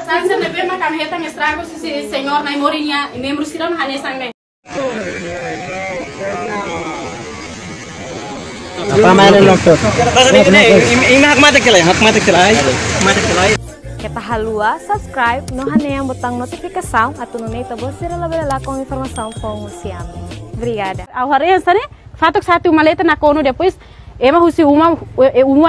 Sansa nebe kami hetang estragos si senhor na morinha e membros siram hanesang me. Apa mainan dokter? Ini hak mata kelai. Kita halua, subscribe, no hanya yang botang notificação, atau no neto você lá com informação com o Ciame. Obrigada. Agora essa né? Fato que satu maleta na cono depois, ema husi uma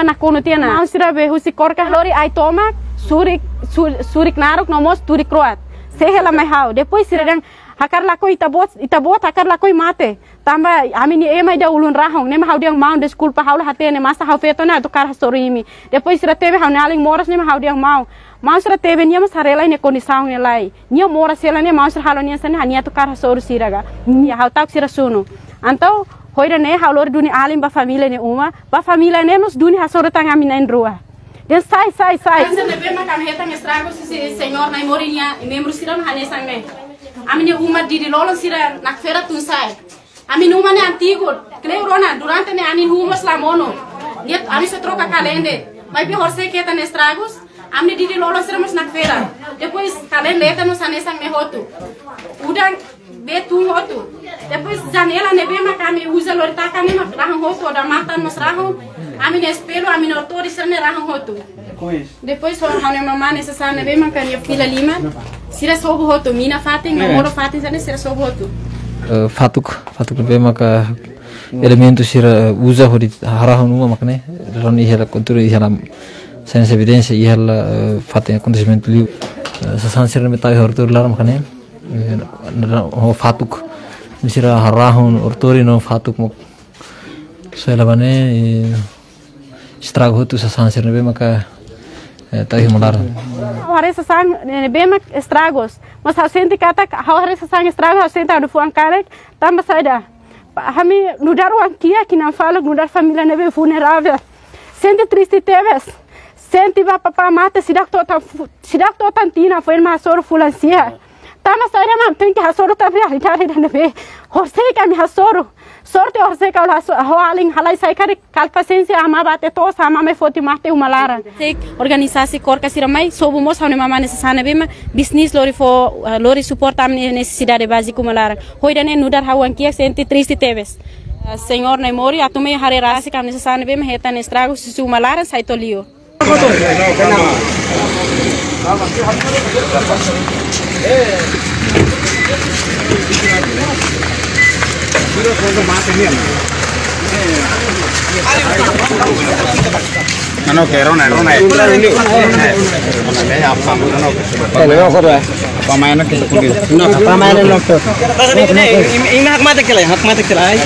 na cono tia na. Não será be husi corca lori ai toma, surik narok nomos turik kroat. Sehela mai hau. Depois sirang hakar lakoi itabot hakar lakoi mate. Tambah amini ema ida ulun rahong nema hau diang mau de school pa haula hatene masa hau feto na to kar sorimi. Depois sira teve hau naling moras nema hau diang mau. Mau sira teve nia mas harela ne kondisang ne lai. Nia moras sela ne mau sira halo nia sane hania to kar soru siraga. Nia hau tak sira suno. Antau hoira ne hau lor duni alim ba família ne uma, ba família ne nos duni hasoro tanga mina en rua. Den sai. Ansa nebe makam hetang estragos si senhor na morinha e membros siram hanesang me. Amine uma didi lolo sira nak feira tunsai. Amin uma ne antigo, Cleurona, durante ne anin uma slamono. Niat ami se troca calende. Mas bi horse que tá estragos, amne didi lolo sira mas nak feira. Depois calende tá no sanesang me hotu. Udang betu hotu. Depois janela ne be makami usa lorita kami mak rahang hotu da matan mas rahang. Amin espelho, amin autori sira ne rahang hotu. Depois hane mamãe necessária ne be makani fila lima. Sira sobo hotu, mina fatin, namoro fatin sira sobo hotu. Fatuk be maka elementu sira uza hori harahun uma makne roni hela kultura hela sains evidência hela fatin acontecimento liu sasan sira metai hortur lar makne ho fatuk sira harahun ortori no fatuk mok sela bane estrago tu sasan sira be maka tahi molar Hore sasang bemak estragos, mas hau senti kata hore sasang estragos hau senti adu fuang karek tambah saida. Hami nudar uang kia kina falok nudar família nebe vulnerável. Senti triste teves. Senti ba papa mata sidak totan tina foi ma soro fulancia. Tambah saida mam penki hasoro tapi hari dan nebe. Horse kami hasoro. Sorte horse kau hoaling halai sai kare kalpasensya ama bate to sama me foti mate umalara. Tek organisasi korka siramai sobu mos haune mama necessária bema business lori suporta amne necessidade básica umalara. Hoidane nudar hawan kia senti triste teves. Senhor Naimori atume harerasi kam necessária bema heta estrago susu umalara sai tolio. Ano kerona pamainan ke kundi pamainan dokter ini hak mata kelai